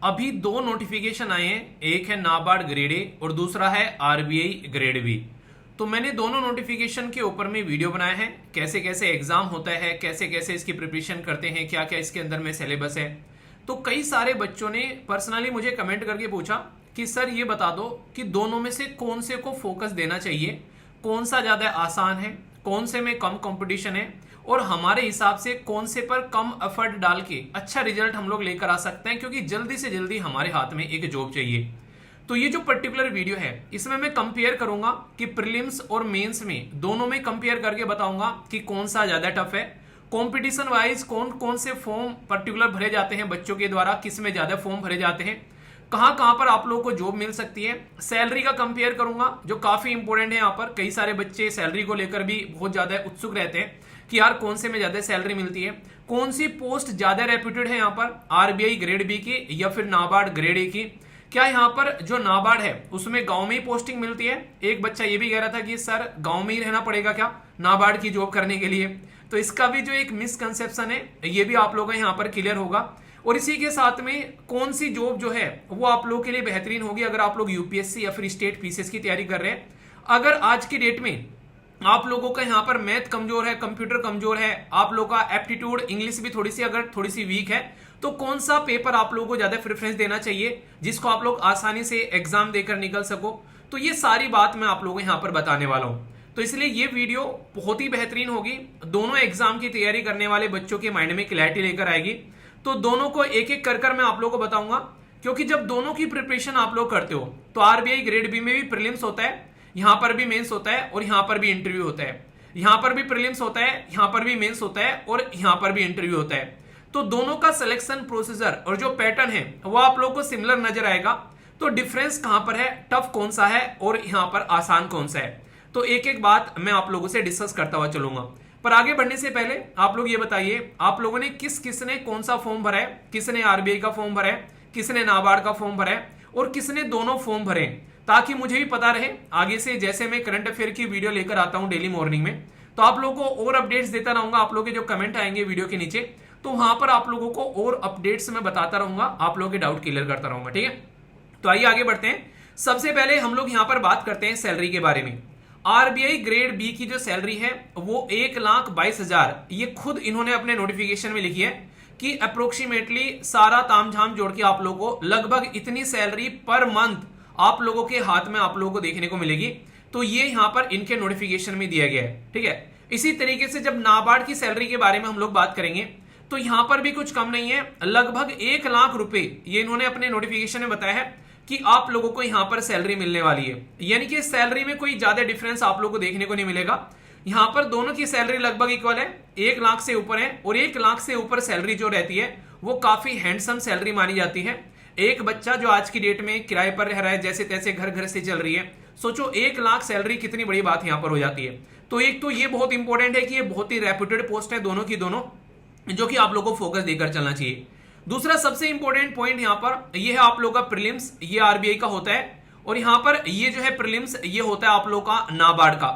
अभी दो नोटिफिकेशन आए हैं, एक है नाबार्ड ग्रेड ए और दूसरा है आरबीआई ग्रेड बी। तो मैंने दोनों नोटिफिकेशन के ऊपर में वीडियो बनाया है, कैसे कैसे एग्जाम होता है, कैसे कैसे इसकी प्रिपरेशन करते हैं, क्या क्या इसके अंदर में सिलेबस है। तो कई सारे बच्चों ने पर्सनली मुझे कमेंट करके पूछा कि सर ये बता दो कि दोनों में से कौन से को फोकस देना चाहिए, कौन सा ज़्यादा आसान है, कौन से में कम कंपटीशन है और हमारे हिसाब से कौन से पर कम एफर्ट डाल के अच्छा रिजल्ट हम लोग लेकर आ सकते हैं, क्योंकि जल्दी से जल्दी हमारे हाथ में एक जॉब चाहिए। तो ये जो पर्टिकुलर वीडियो है इसमें मैं कंपेयर करूंगा कि प्रीलिम्स और मेंस में दोनों में कंपेयर करके बताऊंगा कि कौन सा ज्यादा टफ है, कंपटीशन वाइज कौन कौन से फॉर्म पर्टिकुलर भरे जाते हैं बच्चों के द्वारा, किस में ज्यादा फॉर्म भरे जाते हैं, कहां कहां पर आप लोगों को जॉब मिल सकती है। सैलरी का कंपेयर करूंगा जो काफी इंपॉर्टेंट है। यहाँ पर कई सारे बच्चे सैलरी को लेकर भी बहुत ज्यादा उत्सुक रहते हैं कि यार कौन से में ज्यादा सैलरी मिलती है, कौन सी पोस्ट ज्यादा रेप्यूटेड है यहाँ पर आरबीआई ग्रेड बी की या फिर नाबार्ड ग्रेड ए की। क्या यहाँ पर जो नाबार्ड है उसमें गांव में ही पोस्टिंग मिलती है। एक बच्चा ये भी कह रहा था कि सर गांव में ही रहना पड़ेगा क्या नाबार्ड की जॉब करने के लिए। तो इसका भी जो एक मिसकंसेप्शन है ये भी आप लोगों का यहाँ पर क्लियर होगा। और इसी के साथ में कौन सी जॉब जो है वो आप लोगों के लिए बेहतरीन होगी अगर आप लोग यूपीएससी या फिर स्टेट पीसीएस की तैयारी कर रहे हैं। अगर आज की डेट में आप लोगों का यहाँ पर मैथ कमजोर है, कंप्यूटर कमजोर है, आप लोगों का एप्टीट्यूड इंग्लिश भी थोड़ी सी वीक है, तो कौन सा पेपर आप लोगों को ज्यादा प्रेफरेंस देना चाहिए जिसको आप लोग आसानी से एग्जाम देकर निकल सको। तो ये सारी बात मैं आप लोगों को यहाँ पर बताने वाला हूँ। तो इसलिए ये वीडियो बहुत ही बेहतरीन होगी, दोनों एग्जाम की तैयारी करने वाले बच्चों के माइंड में क्लैरिटी लेकर आएगी। तो दोनों को एक एक कर मैं आप लोगों को बताऊंगा, क्योंकि जब दोनों की प्रिपरेशन आप लोग करते हो तो आरबीआई ग्रेड बी में भी प्रीलिम्स होता है, यहां पर भी मेंस होता है और यहां पर भी इंटरव्यू होता है। यहां पर भी प्रीलिम्स होता है, यहां पर भी मेंस होता है और यहां पर भी इंटरव्यू होता है। तो दोनों का सिलेक्शन प्रोसीजर और जो पैटर्न है वो आप लोगों को सिमिलर नजर आएगा। तो डिफरेंस कहां पर है, टफ कौन सा है और यहां पर आसान कौन सा है, तो एक एक बात मैं आप लोगों से डिस्कस करता हुआ चलूंगा। पर आगे बढ़ने से पहले आप लोग ये बताइए आप लोगों ने किसने कौन सा फॉर्म भरा है, किसने आरबीआई का फॉर्म भरा है, किसने नाबार्ड का फॉर्म भरा है और किसने दोनों फॉर्म भरे, ताकि मुझे भी पता रहे आगे से जैसे मैं करंट अफेयर की वीडियो लेकर आता हूं डेली मॉर्निंग में, तो आप लोगों को और अपडेट्स देता रहूंगा। आप लोगों के जो कमेंट आएंगे वीडियो के नीचे तो वहां पर आप लोगों को और अपडेट्स मैं बताता रहूंगा, आप लोगों के डाउट क्लियर करता रहूंगा। ठीक है, तो आइए आगे बढ़ते हैं। सबसे पहले हम लोग यहां पर बात करते हैं सैलरी के बारे में। आरबीआई ग्रेड बी की जो सैलरी है वो 1,22,000 ये खुद इन्होंने अपने नोटिफिकेशन में लिखी है कि अप्रोक्सीमेटली सारा तामझाम जोड़ के आप लोगों को लगभग इतनी सैलरी पर मंथ आप लोगों के हाथ में आप लोगों को देखने को मिलेगी। तो ये यहां पर इनके नोटिफिकेशन में दिया गया है। ठीक है, इसी तरीके से जब नाबार्ड की सैलरी के बारे में हम लोग बात करेंगे तो यहां पर भी कुछ कम नहीं है, लगभग 1 लाख रुपए ये इन्होंने अपने नोटिफिकेशन में बताया है कि आप लोगों को यहां पर सैलरी मिलने वाली है। यानी कि सैलरी में कोई ज्यादा डिफरेंस आप लोगों को देखने को नहीं मिलेगा। यहां पर दोनों की सैलरी लगभग इक्वल है, 1 लाख से ऊपर है और 1 लाख से ऊपर सैलरी जो रहती है वो काफी हैंडसम सैलरी मानी जाती है। एक बच्चा जो आज की डेट में किराए पर रह रहा है, जैसे तैसे घर घर से चल रही है, सोचो 1 लाख सैलरी कितनी बड़ी बात यहां पर हो जाती है। तो एक तो ये बहुत इंपॉर्टेंट है कि ये बहुत ही रेप्यूटेड पोस्ट है दोनों की दोनों, जो कि आप लोगों को फोकस देकर चलना चाहिए। दूसरा सबसे इंपॉर्टेंट पॉइंट यहां पर ये है आप लोगों का प्रीलिम्स, ये आरबीआई का होता है और यहां पर ये जो है प्रीलिम्स ये होता है आप लोगों का नाबार्ड का।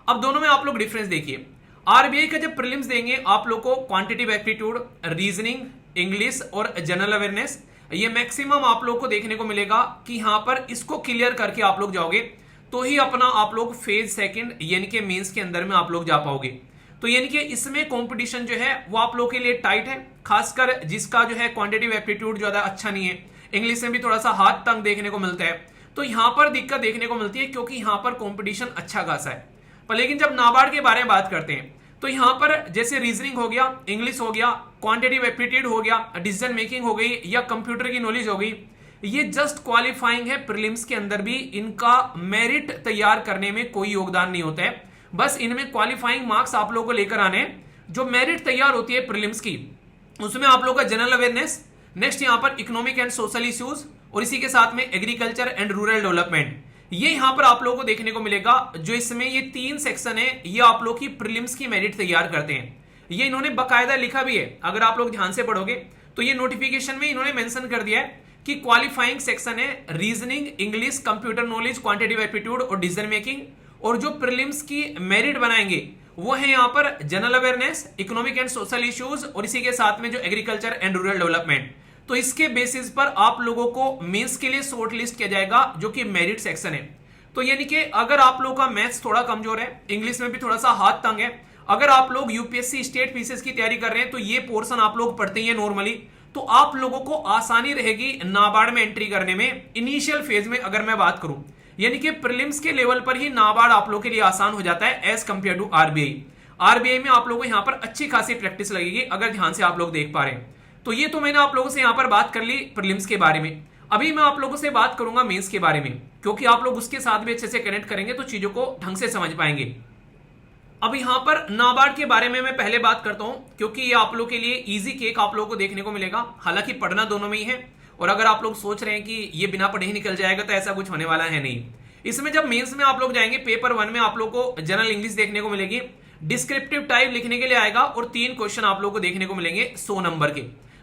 अब दोनों में आप लोग डिफरेंस देखिए। आरबीआई का जब प्रीलिम्स देंगे आप लोग को क्वांटिटेटिव एप्टीट्यूड, रीजनिंग, इंग्लिश और जनरल अवेयरनेस ये मैक्सिमम आप लोग को देखने को मिलेगा कि यहां पर इसको क्लियर करके आप लोग जाओगे तो ही अपना आप लोग फेज सेकंड यानी कि मेंस के अंदर में आप लोग जा पाओगे। तो यानी कि इसमें कंपटीशन जो है वो आप लोग के लिए टाइट है, खासकर जिसका जो है क्वांटिटेटिव एप्टीट्यूड ज्यादा अच्छा नहीं है, इंग्लिश में भी थोड़ा सा हाथ तंग देखने को मिलता है, तो यहां पर दिक्कत देखने को मिलती है क्योंकि यहां पर कंपटीशन अच्छा खासा है। पर लेकिन जब नाबार्ड के बारे में बात करते हैं तो यहां पर जैसे रीजनिंग हो गया, इंग्लिश हो गया, क्वांटिटेटिव एप्टीट्यूड हो गया, डिसीजन मेकिंग हो गई या कंप्यूटर की नॉलेज हो गई, ये जस्ट क्वालिफाइंग है। प्रीलिम्स के अंदर भी इनका मेरिट तैयार करने में कोई योगदान नहीं होता है, बस इनमें क्वालिफाइंग मार्क्स आप लोगों को लेकर आने। जो मेरिट तैयार होती है प्रीलिम्स की उसमें आप लोगों का जनरल अवेयरनेस, नेक्स्ट यहां पर इकोनॉमिक एंड सोशल इश्यूज और इसी के साथ में एग्रीकल्चर एंड रूरल डेवलपमेंट, ये यहां पर आप लोगों को देखने को मिलेगा। जो इसमें ये 3 सेक्शन है ये आप लोग की प्रीलिम्स की मेरिट तैयार करते हैं। ये इन्होंने बकायदा लिखा भी है, अगर आप लोग ध्यान से पढ़ोगे तो ये नोटिफिकेशन में इन्होंने मेंशन कर दिया है कि क्वालिफाइंग सेक्शन है reasoning, English, computer knowledge, quantitative aptitude और डिसीजन मेकिंग, और जो प्रीलिम्स की मेरिट बनाएंगे वो है यहाँ पर general awareness, economic and social issues और इसी के साथ में जो एग्रीकल्चर एंड रूरल डेवलपमेंट। तो इसके बेसिस पर आप लोगों को मेंस के लिए शॉर्ट लिस्ट किया जाएगा, जो कि मेरिट सेक्शन है। तो यानी कि अगर आप लोगों का मैथ्स थोड़ा कमजोर है, इंग्लिश में भी थोड़ा सा हाथ तंग है, अगर आप लोग यूपीएससी स्टेट पीसीएस की तैयारी कर रहे हैं तो ये पोर्शन आप लोग पढ़ते ही हैं नॉर्मली, तो आप लोगों को आसानी रहेगी नाबार्ड में एंट्री करने में इनिशियल फेज में। अगर मैं बात करूं यानी कि प्रीलिम्स के लेवल पर ही नाबार्ड आप लोगों के लिए आसान हो जाता है as compare to RBI. RBI में आप लोगों को यहां पर अच्छी खासी प्रैक्टिस लगेगी अगर ध्यान से आप लोग देख पा रहे हैं। तो ये तो मैंने आप लोगों से यहां पर बात कर ली प्रीलिम्स के बारे में। अभी मैं आप लोगों से बात करूंगा मेंस के बारे में, क्योंकि आप लोग उसके साथ भी अच्छे से कनेक्ट करेंगे तो चीजों को ढंग से समझ पाएंगे। अब यहां पर नाबार्ड के बारे में मैं पहले बात करता हूं, क्योंकि ये आप लोग के लिए इजी केक आप लोगों को देखने को मिलेगा। हालांकि पढ़ना दोनों में ही है, और अगर आप लोग सोच रहे हैं कि ये बिना पढ़े ही निकल जाएगा तो ऐसा कुछ होने वाला है नहीं। इसमें जब मेंस में आप लोग जाएंगे, पेपर 1 में आप लोग को जनरल इंग्लिश देखने को मिलेगी, डिस्क्रिप्टिव टाइप लिखने के लिए आएगा, और 3 क्वेश्चन आप लोग को देखने को मिलेंगे 100 नंबर के।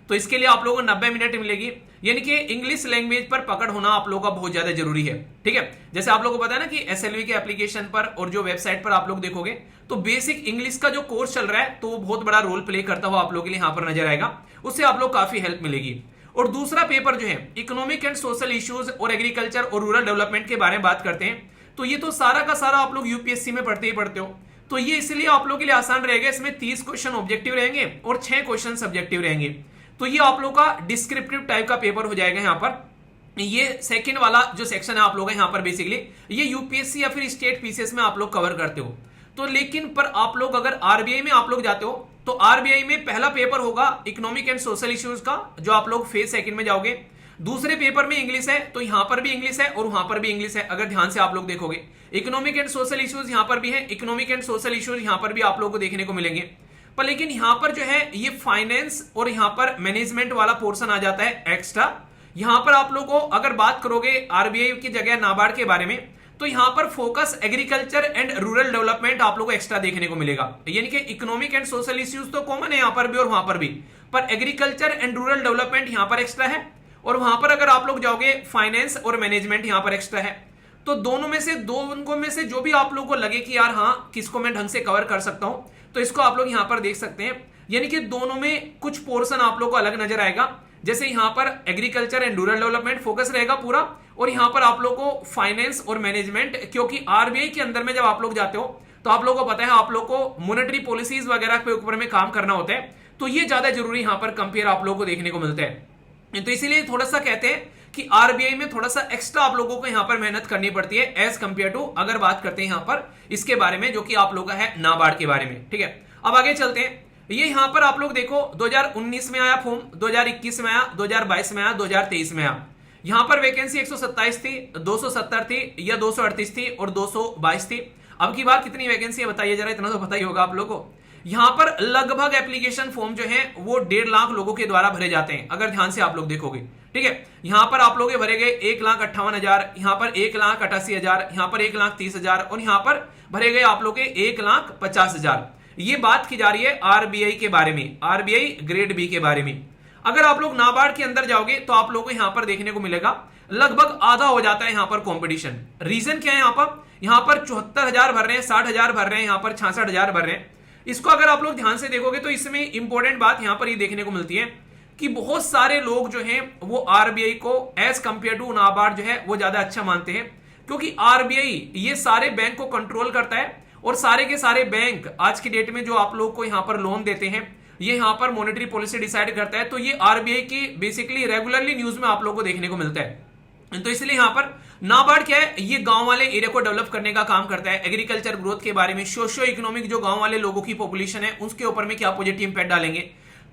तो इसके लिए आप लोगों को 90 मिनट मिलेगी, यानी कि इंग्लिश लैंग्वेज पर पकड़ होना आप लोगों का बहुत ज्यादा जरूरी है। ठीक है, जैसे आप लोगों को पता है ना कि एसएलवी के एप्लीकेशन पर और जो वेबसाइट पर आप लोग देखोगे तो बेसिक इंग्लिश का जो कोर्स चल रहा है तो वो बहुत बड़ा रोल प्ले करता हुआ आप लोगों के लिए यहां पर नजर आएगा, उससे आप लोग काफी हेल्प मिलेगी। और दूसरा पेपर जो है इकोनॉमिक एंड सोशल इश्यूज और एग्रीकल्चर और रूरल डेवलपमेंट के बारे में बात करते हैं, तो ये तो सारा का सारा आप लोग यूपीएससी में पढ़ते ही पढ़ते हो, तो ये इसलिए आप लोग के लिए आसान रहेगा। इसमें 30 क्वेश्चन ऑब्जेक्टिव रहेंगे और 6 क्वेश्चन सब्जेक्टिव रहेंगे। तो ये आप लोग का डिस्क्रिप्टिव टाइप का पेपर हो जाएगा। यहाँ पर ये सेकंड वाला जो सेक्शन है आप लोग यहाँ पर बेसिकली ये यूपीएससी या फिर स्टेट पीसीएस में आप लोग कवर करते हो। तो लेकिन पर आप लोग अगर आरबीआई में आप लोग जाते हो तो आरबीआई में पहला पेपर होगा इकोनॉमिक एंड सोशल इश्यूज का, जो आप लोग फेज सेकंड में जाओगे। दूसरे पेपर में इंग्लिश है, तो यहां पर भी इंग्लिश है और वहां पर भी इंग्लिश है। अगर ध्यान से आप लोग देखोगे इकोनॉमिक एंड सोशल इश्यूज यहां पर भी है, इकोनॉमिक एंड सोशल इश्यूज यहां पर भी आप लोग को देखने को मिलेंगे। पर लेकिन यहां पर जो है ये फाइनेंस और यहां पर मैनेजमेंट वाला पोर्शन आ जाता है एक्स्ट्रा। यहां पर आप लोग को अगर बात करोगे आरबीआई की जगह नाबार्ड के बारे में, तो यहां पर focus agriculture and rural development आप लोग को एक्स्ट्रा देखने को मिलेगा। यानी कि इकोनॉमिक एंड सोशल इश्यूज तो कॉमन है यहां पर भी और वहां पर भी, पर एग्रीकल्चर एंड रूरल डेवलपमेंट यहां पर एक्स्ट्रा है। और वहां पर अगर आप लोग जाओगे फाइनेंस और मैनेजमेंट यहां पर एक्स्ट्रा है। तो दोनों में से जो भी आप लोग को लगे कि यार हाँ किसको मैं ढंग से कवर कर सकता हूं, तो इसको आप लोग यहां पर देख सकते हैं। यानी कि दोनों में कुछ पोर्शन आप लोग को अलग नजर आएगा। जैसे यहां पर agriculture and rural development focus रहेगा पूरा, और यहां पर आप लोग को फाइनेंस और मैनेजमेंट, क्योंकि आरबीआई के अंदर में जब आप लोग जाते हो तो आप लोग को पता है आप लोग को मॉनेटरी पॉलिसीज वगैरह के ऊपर में काम करना होता है, तो ये ज्यादा जरूरी यहां पर कंपेयर आप लोग को देखने को मिलता है। तो इसीलिए थोड़ा सा कहते हैं कि आरबीआई में थोड़ा सा एक्स्ट्रा आप लोगों को यहां पर मेहनत करनी पड़ती है एज कंपेयर टू अगर बात करते हैं यहां पर इसके बारे में जो कि आप लोगों का है नाबार्ड के बारे में। ठीक है, अब आगे चलते हैं। ये यहां पर आप लोग देखो 2019 में आया फॉर्म, 2021 में आया, 2022 में आया, 2023 में आया। यहां पर वैकेंसी 127 थी, 270 थी या 238 थी और 222 थी। अब की बार कितनी वैकेंसी है बताइए जरा, इतना तो पता ही होगा आप लोगों को। यहां पर लगभग एप्लीकेशन फॉर्म जो है वो 1.5 लाख लोगों के द्वारा भरे जाते हैं अगर ध्यान से आप लोग देखोगे। ठीक है, यहां पर आप लोग भरे गए 1,58,000, यहां पर 1,88,000, यहां पर 1,30,000 और यहां पर भरे गए आप लोग 1,50,000। ये बात की जा रही है आरबीआई के बारे में, आरबीआई ग्रेड बी के बारे में। अगर आप लोग नाबार्ड के अंदर जाओगे तो आप लोगों को यहां पर देखने को मिलेगा लगभग आधा हो जाता है यहां पर कंपटीशन। रीजन क्या है यहां पर 74,000 भर रहे हैं, 60,000 भर रहे हैं, यहां पर 66,000 भर रहे हैं। इसको अगर आप लोग ध्यान से देखोगे तो इसमें इंपॉर्टेंट बात यहां पर ये देखने को मिलती है कि बहुत सारे लोग जो हैं वो आरबीआई को एज कंपेयर टू नाबार्ड जो है वो ज्यादा अच्छा मानते हैं, क्योंकि आरबीआई ये सारे बैंक को कंट्रोल करता है और सारे के सारे बैंक आज की डेट में जो आप लोग को यहां पर लोन देते हैं ये यहां पर मॉनेटरी पॉलिसी डिसाइड करता है। तो ये आरबीआई की बेसिकली रेगुलरली न्यूज में आप लोग को देखने को मिलता है। तो इसलिए यहां पर नाबार्ड क्या है, ये गांव वाले एरिया को डेवलप करने का काम करता है। एग्रीकल्चर ग्रोथ के बारे में, सोशियो इकोनॉमिक जो गांव वाले लोगों की पॉपुलेशन है उसके ऊपर में क्या पॉजिटिव इंपैक्ट डालेंगे।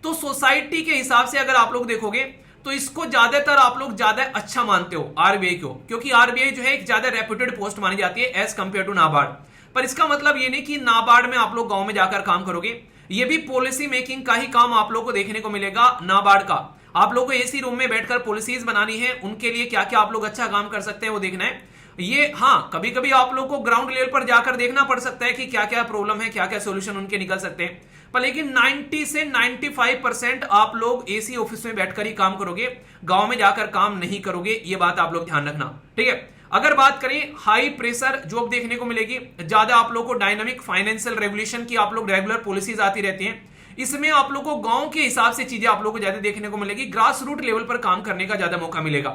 तो सोसाइटी के हिसाब से अगर आप लोग देखोगे तो इसको ज्यादातर आप लोग ज्यादा अच्छा मानते हो आरबीआई को, क्योंकि आरबीआई जो है एक ज्यादा रेप्यूटेड पोस्ट मानी जाती है एज कंपेयर टू नाबार्ड। पर इसका मतलब ये नहीं कि नाबार्ड में आप लोग गांव में जाकर काम करोगे, ये भी पॉलिसी मेकिंग का ही काम आप लोग को देखने को मिलेगा नाबार्ड का। आप लोग को एसी रूम में बैठकर पॉलिसीज बनानी है, उनके लिए क्या क्या आप लोग अच्छा काम कर सकते हैं वो देखना है। ये हाँ कभी कभी आप लोग को ग्राउंड लेवल पर जाकर देखना पड़ सकता है कि क्या क्या प्रॉब्लम है, क्या क्या सोल्यूशन उनके निकल सकते हैं। पर लेकिन 90 से 95% आप लोग एसी ऑफिस में बैठकर ही काम करोगे, गांव में जाकर काम नहीं करोगे, ये बात आप लोग ध्यान रखना। ठीक है, अगर बात करें हाई प्रेशर जॉब देखने को मिलेगी, ज्यादा आप लोग को डायनामिक फाइनेंशियल रेगुलेशन की आप लोग रेगुलर पॉलिसीज आती रहती हैं। इसमें आप लोग को गांव के हिसाब से चीजें आप लोग को ज्यादा देखने को मिलेगी, ग्रास रूट लेवल पर काम करने का ज्यादा मौका मिलेगा।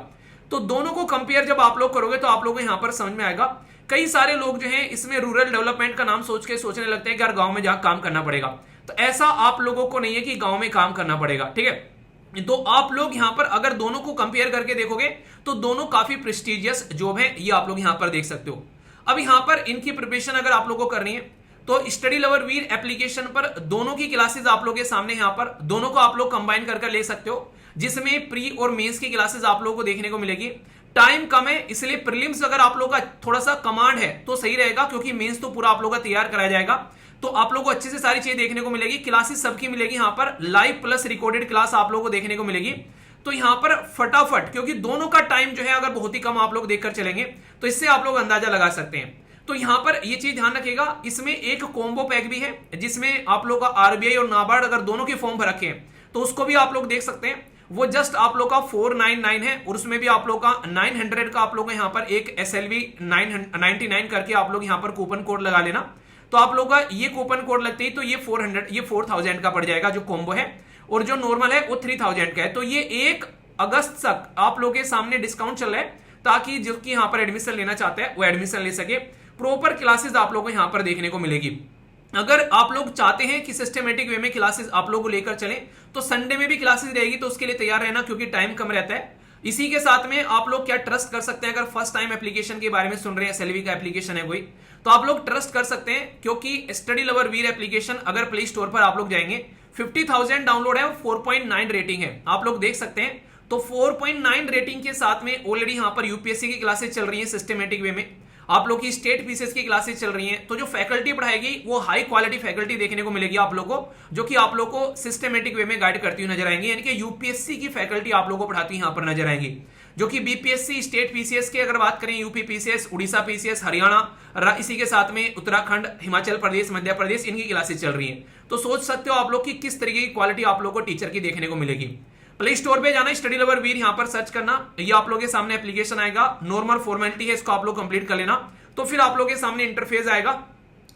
तो दोनों को कंपेयर जब आप लोग करोगे तो आप लोग को यहां पर समझ में आएगा। कई सारे लोग जो हैं इसमें रूरल डेवलपमेंट का नाम सोच के सोचने लगते हैं कि यार गांव में जाकर काम करना पड़ेगा, तो ऐसा आप लोगों को नहीं है कि गांव में काम करना पड़ेगा, ठीक है। तो आप लोग यहां पर अगर दोनों को कंपेयर करके देखोगे तो दोनों काफी प्रेस्टिजियस जॉब है, ये आप लोग यहां पर देख सकते हो। अब यहां पर इनकी प्रिपरेशन अगर आप लोगों को करनी है तो स्टडी लवर वीर एप्लीकेशन पर दोनों की क्लासेस आप लोगों के सामने यहां पर दोनों को आप लोग कंबाइन करके ले सकते हो, जिसमें प्री और मेंस की क्लासेस आप लोगों को देखने को मिलेगी। टाइम कम है इसलिए प्रीलिम्स अगर आप लोगों का थोड़ा सा कमांड है तो सही रहेगा, क्योंकि मेंस तो पूरा आप लोगों का तैयार कराया जाएगा, तो आप लोगों को अच्छे से सारी चीजें देखने को मिलेगी। क्लासेस सबकी मिलेगी यहां पर, लाइव प्लस रिकॉर्डेड क्लास आप लोगों को देखने को मिलेगी। तो यहां पर फटाफट, क्योंकि दोनों का टाइम जो है अगर बहुत ही कम आप लोग देखकर चलेंगे तो इससे आप लोग अंदाजा लगा सकते हैं। तो यहां पर ये चीज ध्यान रखिएगा, इसमें एक कॉम्बो पैक भी है जिसमें आप लोग का आरबीआई और नाबार्ड अगर दोनों के फॉर्म भर रखे हैं तो उसको भी आप लोग देख सकते हैं। वो जस्ट आप लोग का 499 है और उसमें भी आप लोग का 900 का आप लोग यहां पर एक SLV 999 करके आप लोग यहां पर कूपन कोड लगा लेना। तो आप लोग का ये कूपन कोड लगते ही तो ये 4000 का पड़ जाएगा जो कॉम्बो है, और जो नॉर्मल है वो 3000 का है। तो ये 1 अगस्त तक आप लोग के सामने डिस्काउंट चल रहा है, ताकि जो कि यहां पर एडमिशन लेना चाहते हैं वो एडमिशन ले सके। प्रॉपर क्लासेस आप लोगों को यहां पर देखने को मिलेगी। अगर आप लोग चाहते हैं कि सिस्टमेटिक वे में क्लासेस आप लोग को लेकर चलें तो संडे में भी क्लासेस रहेगी, तो उसके लिए तैयार रहना क्योंकि टाइम कम रहता है। इसी के साथ में आप लोग क्या ट्रस्ट कर सकते हैं, अगर फर्स्ट टाइम एप्लीकेशन के बारे में सुन रहे हैं, SLV का एप्लीकेशन है कोई, तो आप लोग ट्रस्ट कर सकते हैं, क्योंकि स्टडी लवर वीर एप्लीकेशन अगर प्ले स्टोर पर आप लोग जाएंगे 50,000 डाउनलोड है और 4.9 रेटिंग है, आप लोग देख सकते हैं। तो 4.9 रेटिंग के साथ में ऑलरेडी यहां पर यूपीएससी की क्लासेस चल रही है सिस्टमेटिक वे में, आप लोग की स्टेट पीसीएस की क्लासेस चल रही हैं। तो जो फैकल्टी पढ़ाएगी वो हाई क्वालिटी फैकल्टी देखने को मिलेगी आप लोगों को, जो कि आप लोग को सिस्टमेटिक वे में गाइड करती हुई नजर आएंगी, यानी कि यूपीएससी की फैकल्टी आप लोगों को पढ़ाती हुई यहां पर नजर आएंगी, जो कि बीपीएससी स्टेट पीसीएस की अगर बात करें, UP PCS, Orissa PCS, Haryana, इसी के साथ में उत्तराखंड, हिमाचल प्रदेश, मध्य प्रदेश, इनकी क्लासेस चल रही है। तो सोच सकते हो आप लोग की किस तरीके की क्वालिटी आप लोग को टीचर की देखने को मिलेगी। प्ले स्टोर पे जाना, स्टडी लवर वीर यहां पर सर्च करना, ये आप लोग के सामने एप्लीकेशन आएगा, नॉर्मल फॉर्मेलिटी है, इसको आप लोग कंप्लीट कर लेना, तो फिर आप लोग के सामने इंटरफेस आएगा,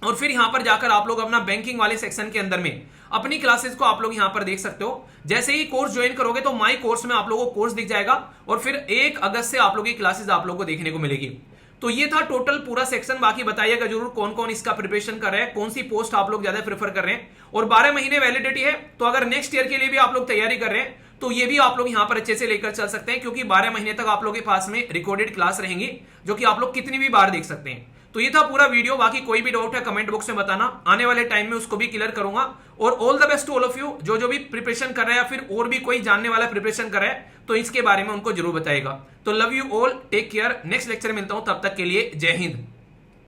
और फिर यहां पर जाकर आप लोग अपना बैंकिंग वाले सेक्शन के अंदर में अपनी क्लासेस को आप लोग यहां पर देख सकते हो। जैसे ही कोर्स ज्वाइन करोगे तो माई कोर्स में आप लोगों को कोर्स दिख जाएगा, और फिर 1 अगस्त से आप लोग की क्लासेस आप लोग को देखने को मिलेगी। तो ये था टोटल पूरा सेक्शन। बाकी बताइएगा जरूर कौन कौन इसका प्रिपरेशन कर रहे हैं, कौन सी पोस्ट आप लोग ज्यादा प्रेफर कर रहे हैं, और 12 महीने वैलिडिटी है, तो अगर नेक्स्ट ईयर के लिए भी आप लोग तैयारी कर रहे हैं तो ये भी आप लोग यहां पर अच्छे से लेकर चल सकते हैं, क्योंकि 12 महीने तक आप लोग के पास में रिकॉर्डेड क्लास रहेंगी, जो कि आप लोग कितनी भी बार देख सकते हैं। तो ये था पूरा वीडियो। बाकी कोई भी डाउट है कमेंट बॉक्स में बताना, आने वाले टाइम में उसको भी क्लियर करूंगा। और all the best to all of you, जो भी प्रिपरेशन कर रहे हैं या फिर और भी कोई जानने वाला प्रिपरेशन कर रहा है तो इसके बारे में उनको जरूर बताएगा। तो love you all, take care, next lecture मिलता हूं, तब तक के लिए जय हिंद।